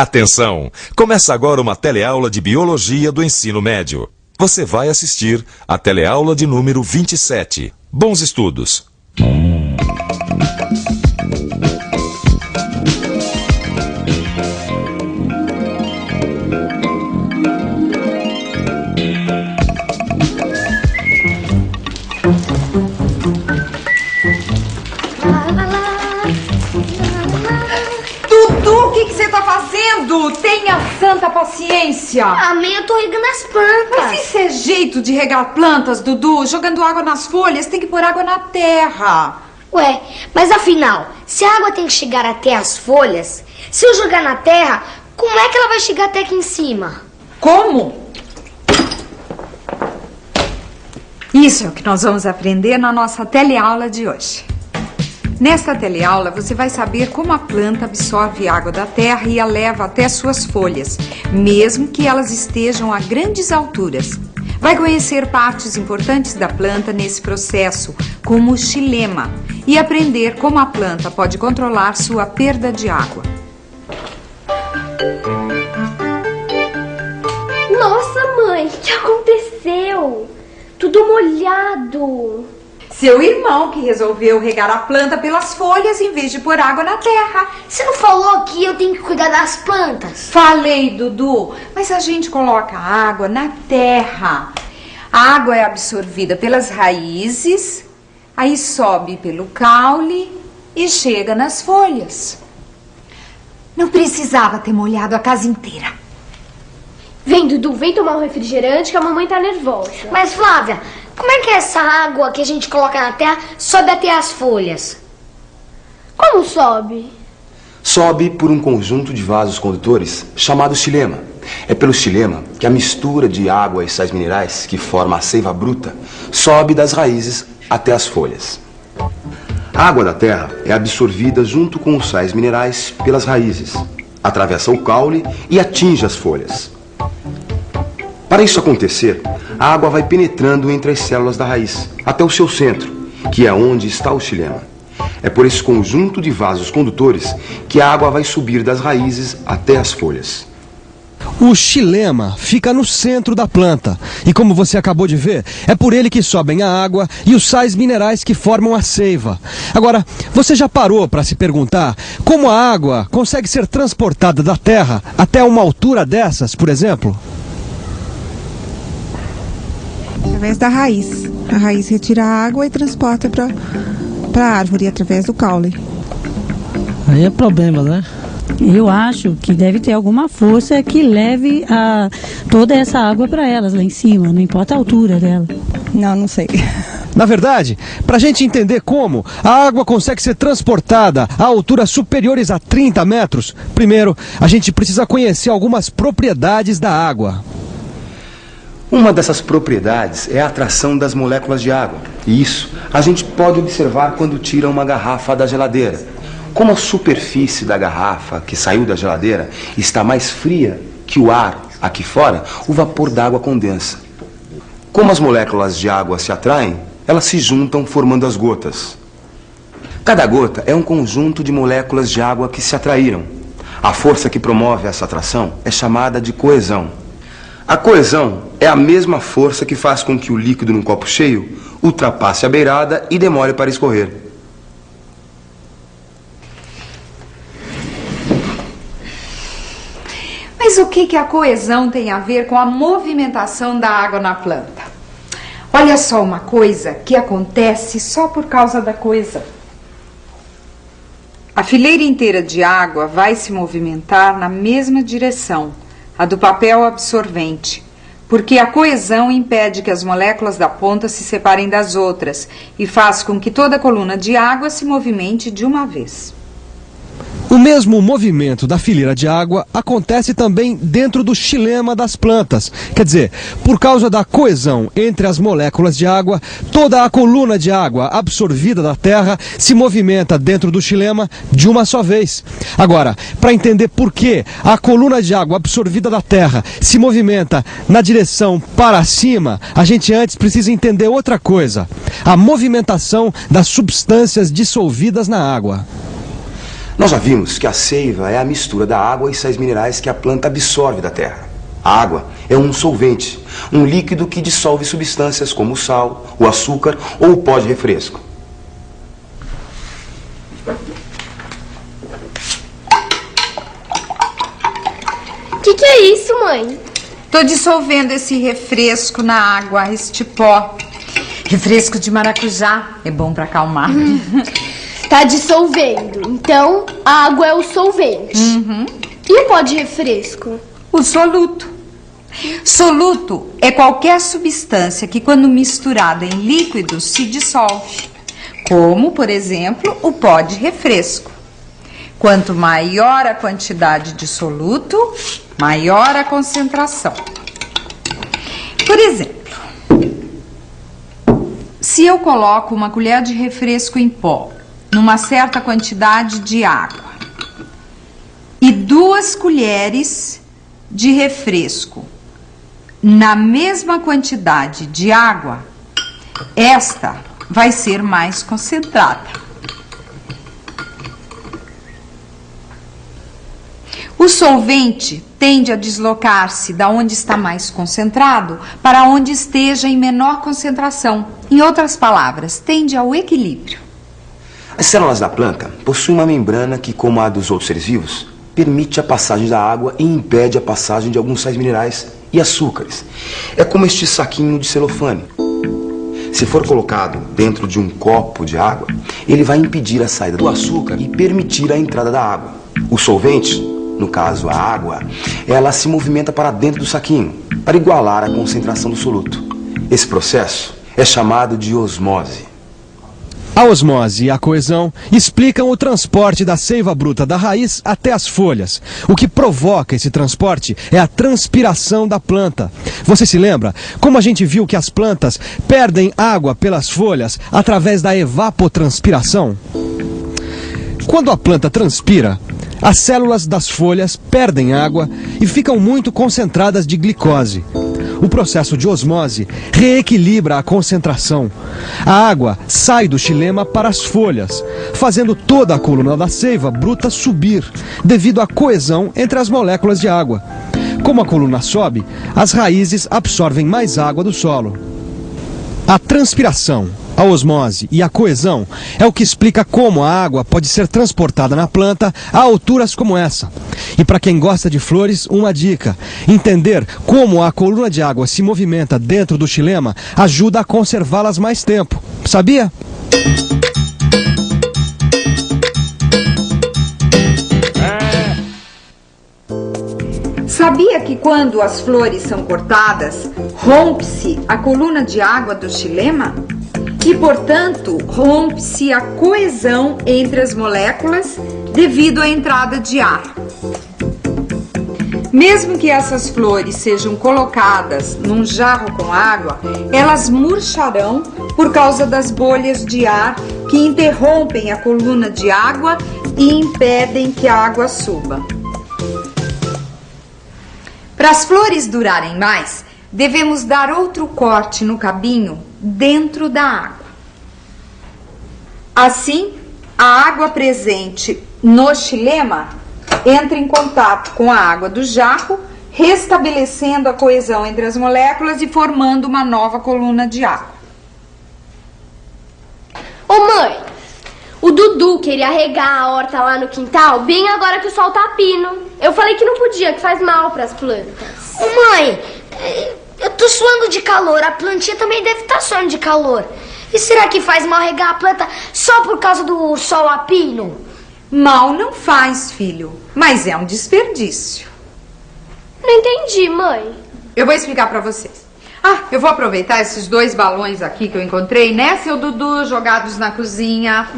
Atenção! Começa agora uma teleaula de Biologia do Ensino Médio. Você vai assistir a teleaula de número 27. Bons estudos! O que você tá fazendo? Tenha santa paciência. Mãe, eu tô regando as plantas. Mas isso é jeito de regar plantas, Dudu? Jogando água nas folhas, tem que pôr água na terra. Ué, mas afinal, se a água tem que chegar até as folhas, se eu jogar na terra, como é que ela vai chegar até aqui em cima? Como? Isso é o que nós vamos aprender na nossa teleaula de hoje. Nesta teleaula, você vai saber como a planta absorve água da terra e a leva até suas folhas, mesmo que elas estejam a grandes alturas. Vai conhecer partes importantes da planta nesse processo, como o xilema, e aprender como a planta pode controlar sua perda de água. Nossa, mãe, o que aconteceu? Tudo molhado. Seu irmão que resolveu regar a planta pelas folhas em vez de pôr água na terra. Você não falou que eu tenho que cuidar das plantas? Falei, Dudu, mas a gente coloca água na terra. A água é absorvida pelas raízes, aí sobe pelo caule e chega nas folhas. Não precisava ter molhado a casa inteira. Vem, Dudu, vem tomar um refrigerante que a mamãe tá nervosa. Mas, Flávia, como é que essa água que a gente coloca na terra sobe até as folhas? Como sobe? Sobe por um conjunto de vasos condutores chamado xilema. É pelo xilema que a mistura de água e sais minerais, que forma a seiva bruta, sobe das raízes até as folhas. A água da terra é absorvida junto com os sais minerais pelas raízes, atravessa o caule e atinge as folhas. Para isso acontecer, a água vai penetrando entre as células da raiz, até o seu centro, que é onde está o xilema. É por esse conjunto de vasos condutores que a água vai subir das raízes até as folhas. O xilema fica no centro da planta e, como você acabou de ver, é por ele que sobem a água e os sais minerais que formam a seiva. Agora, você já parou para se perguntar como a água consegue ser transportada da terra até uma altura dessas, por exemplo? Através da raiz. A raiz retira a água e transporta para a árvore através do caule. Aí é problema, né? Eu acho que deve ter alguma força que leve toda essa água para elas lá em cima, não importa a altura dela. Não sei. Na verdade, para a gente entender como a água consegue ser transportada a alturas superiores a 30 metros, primeiro a gente precisa conhecer algumas propriedades da água. Uma dessas propriedades é a atração das moléculas de água. E isso a gente pode observar quando tira uma garrafa da geladeira. Como a superfície da garrafa que saiu da geladeira está mais fria que o ar aqui fora, o vapor d'água condensa. Como as moléculas de água se atraem, elas se juntam formando as gotas. Cada gota é um conjunto de moléculas de água que se atraíram. A força que promove essa atração é chamada de coesão. A coesão é a mesma força que faz com que o líquido num copo cheio ultrapasse a beirada e demore para escorrer. Mas o que a coesão tem a ver com a movimentação da água na planta? Olha só uma coisa que acontece só por causa da coesão. A fileira inteira de água vai se movimentar na mesma direção, a do papel absorvente, porque a coesão impede que as moléculas da ponta se separem das outras e faz com que toda a coluna de água se movimente de uma vez. O mesmo movimento da fileira de água acontece também dentro do xilema das plantas. Quer dizer, por causa da coesão entre as moléculas de água, toda a coluna de água absorvida da terra se movimenta dentro do xilema de uma só vez. Agora, para entender por que a coluna de água absorvida da terra se movimenta na direção para cima, a gente antes precisa entender outra coisa: a movimentação das substâncias dissolvidas na água. Nós já vimos que a seiva é a mistura da água e sais minerais que a planta absorve da terra. A água é um solvente, um líquido que dissolve substâncias como o sal, o açúcar ou o pó de refresco. O que é isso, mãe? Tô dissolvendo esse refresco na água, este pó. Refresco de maracujá, é bom pra acalmar. Tá dissolvendo, então a água é o solvente. E o pó de refresco? O soluto. Soluto é qualquer substância que, quando misturada em líquidos, se dissolve. Como, por exemplo, o pó de refresco. Quanto maior a quantidade de soluto, maior a concentração. Por exemplo, se eu coloco uma colher de refresco em pó numa certa quantidade de água e 2 colheres de refresco na mesma quantidade de água, esta vai ser mais concentrada. O solvente tende a deslocar-se da onde está mais concentrado para onde esteja em menor concentração. Em outras palavras, tende ao equilíbrio. As células da planta possuem uma membrana que, como a dos outros seres vivos, permite a passagem da água e impede a passagem de alguns sais minerais e açúcares. É como este saquinho de celofane. Se for colocado dentro de um copo de água, ele vai impedir a saída do açúcar e permitir a entrada da água. O solvente, no caso a água, ela se movimenta para dentro do saquinho, para igualar a concentração do soluto. Esse processo é chamado de osmose. A osmose e a coesão explicam o transporte da seiva bruta da raiz até as folhas. O que provoca esse transporte é a transpiração da planta. Você se lembra como a gente viu que as plantas perdem água pelas folhas através da evapotranspiração? Quando a planta transpira, as células das folhas perdem água e ficam muito concentradas de glicose. O processo de osmose reequilibra a concentração. A água sai do xilema para as folhas, fazendo toda a coluna da seiva bruta subir, devido à coesão entre as moléculas de água. Como a coluna sobe, as raízes absorvem mais água do solo. A transpiração, a osmose e a coesão é o que explica como a água pode ser transportada na planta a alturas como essa. E para quem gosta de flores, uma dica: entender como a coluna de água se movimenta dentro do xilema ajuda a conservá-las mais tempo. Sabia? Sabia que quando as flores são cortadas, rompe-se a coluna de água do xilema? E, portanto, rompe-se a coesão entre as moléculas devido à entrada de ar. Mesmo que essas flores sejam colocadas num jarro com água, elas murcharão por causa das bolhas de ar que interrompem a coluna de água e impedem que a água suba. Para as flores durarem mais, devemos dar outro corte no cabinho dentro da água. Assim, a água presente no xilema entra em contato com a água do jarro, restabelecendo a coesão entre as moléculas e formando uma nova coluna de água. Ô mãe, o Dudu queria regar a horta lá no quintal bem agora que o sol tá pino. Eu falei que não podia, que faz mal pras plantas. Ô mãe, eu tô suando de calor, a plantinha também deve estar suando de calor. E será que faz mal regar a planta só por causa do sol a pino? Mal não faz, filho, mas é um desperdício. Não entendi, mãe. Eu vou explicar pra vocês. Eu vou aproveitar esses 2 balões aqui que eu encontrei, né, seu Dudu, jogados na cozinha.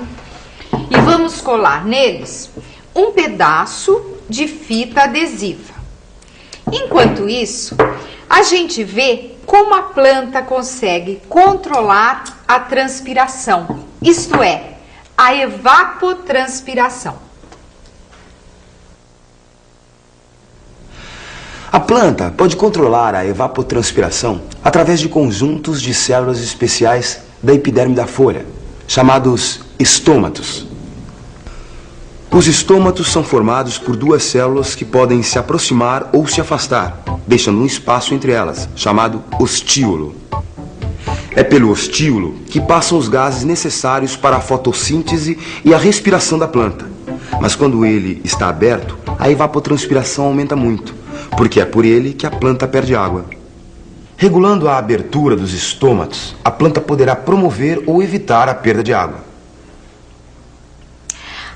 E vamos colar neles um pedaço de fita adesiva. Enquanto isso, a gente vê como a planta consegue controlar a transpiração, isto é, a evapotranspiração. A planta pode controlar a evapotranspiração através de conjuntos de células especiais da epiderme da folha, chamados estômatos. Os estômatos são formados por duas células que podem se aproximar ou se afastar, deixando um espaço entre elas, chamado ostíolo. É pelo ostíolo que passam os gases necessários para a fotossíntese e a respiração da planta. Mas quando ele está aberto, a evapotranspiração aumenta muito, porque é por ele que a planta perde água. Regulando a abertura dos estômatos, a planta poderá promover ou evitar a perda de água.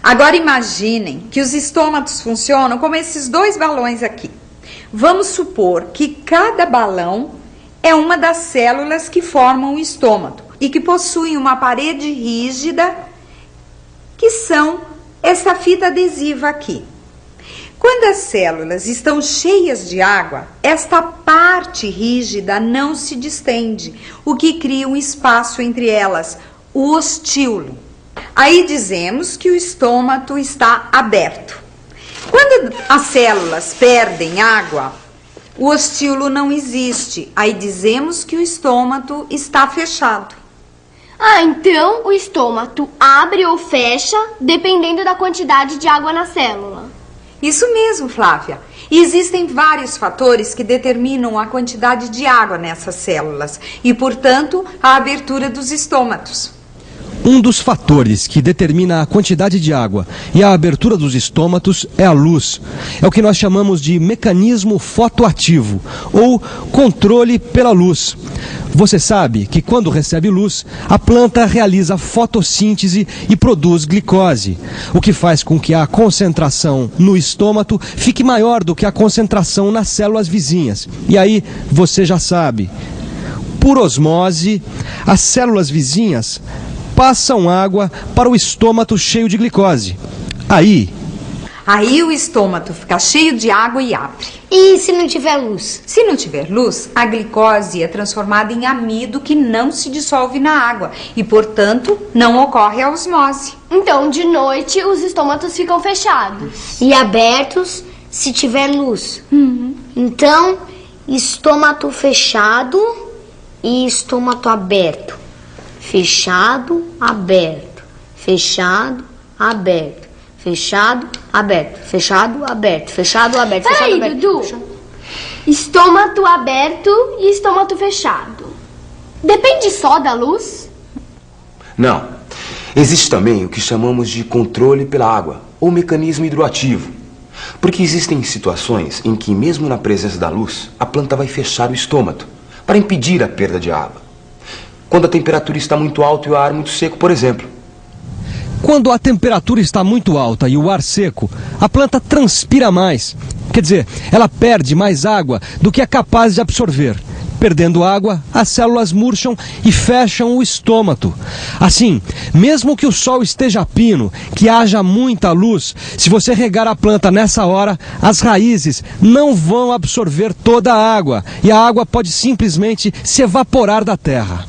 Agora imaginem que os estômatos funcionam como esses dois balões aqui. Vamos supor que cada balão é uma das células que formam o estômato e que possuem uma parede rígida, que são essa fita adesiva aqui. Quando as células estão cheias de água, esta parte rígida não se distende, o que cria um espaço entre elas, o ostíolo. Aí dizemos que o estômato está aberto. Quando as células perdem água, o ostíolo não existe. Aí dizemos que o estômato está fechado. Ah, então o estômato abre ou fecha dependendo da quantidade de água na célula. Isso mesmo, Flávia. E existem vários fatores que determinam a quantidade de água nessas células e, portanto, a abertura dos estômatos. Um dos fatores que determina a quantidade de água e a abertura dos estômatos é a luz. É o que nós chamamos de mecanismo fotoativo, ou controle pela luz. Você sabe que quando recebe luz, a planta realiza fotossíntese e produz glicose, o que faz com que a concentração no estômato fique maior do que a concentração nas células vizinhas. E aí, você já sabe, por osmose, as células vizinhas passam água para o estômato cheio de glicose. Aí o estômato fica cheio de água e abre. E se não tiver luz? Se não tiver luz, a glicose é transformada em amido que não se dissolve na água e, portanto, não ocorre a osmose. Então, de noite, os estômatos ficam fechados. E abertos se tiver luz. Então, estômato fechado e estômato aberto. Fechado, aberto. Fechado, aberto. Fechado, aberto. Fechado, aberto. Fechado, aberto. Fechado, Peraí, aberto. Dudu. Fechado. Estômato aberto e estômato fechado. Depende só da luz? Não. Existe também o que chamamos de controle pela água, ou mecanismo hidroativo. Porque existem situações em que, mesmo na presença da luz, a planta vai fechar o estômato, para impedir a perda de água. Quando a temperatura está muito alta e o ar muito seco, por exemplo. quando a temperatura está muito alta e o ar seco, a planta transpira mais. Quer dizer, ela perde mais água do que é capaz de absorver. Perdendo água, as células murcham e fecham o estômago. Assim, mesmo que o sol esteja a pino, que haja muita luz, se você regar a planta nessa hora, as raízes não vão absorver toda a água e a água pode simplesmente se evaporar da terra.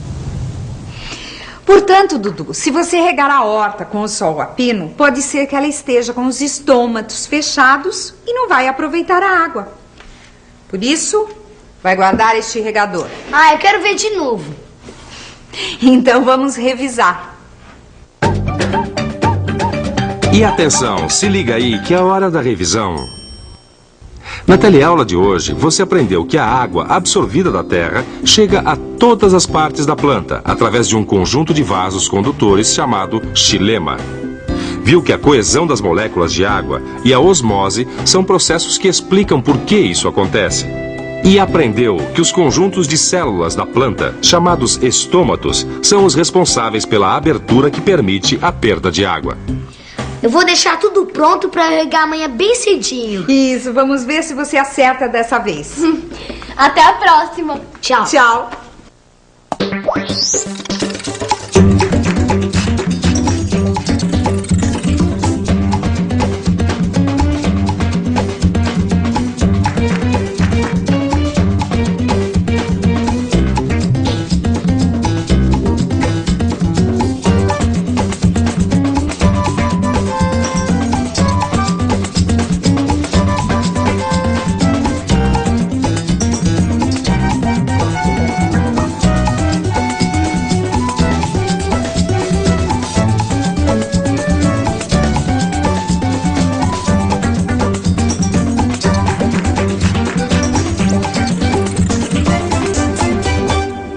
Portanto, Dudu, se você regar a horta com o sol a pino, pode ser que ela esteja com os estômatos fechados e não vai aproveitar a água. Por isso, vai guardar este regador. Ah, eu quero ver de novo. Então vamos revisar. E atenção, se liga aí que é a hora da revisão. Na teleaula de hoje, você aprendeu que a água absorvida da terra chega a todas as partes da planta, através de um conjunto de vasos condutores chamado xilema. Viu que a coesão das moléculas de água e a osmose são processos que explicam por que isso acontece. E aprendeu que os conjuntos de células da planta, chamados estômatos, são os responsáveis pela abertura que permite a perda de água. Eu vou deixar tudo pronto para regar amanhã bem cedinho. Isso, vamos ver se você acerta dessa vez. Até a próxima. Tchau. Tchau.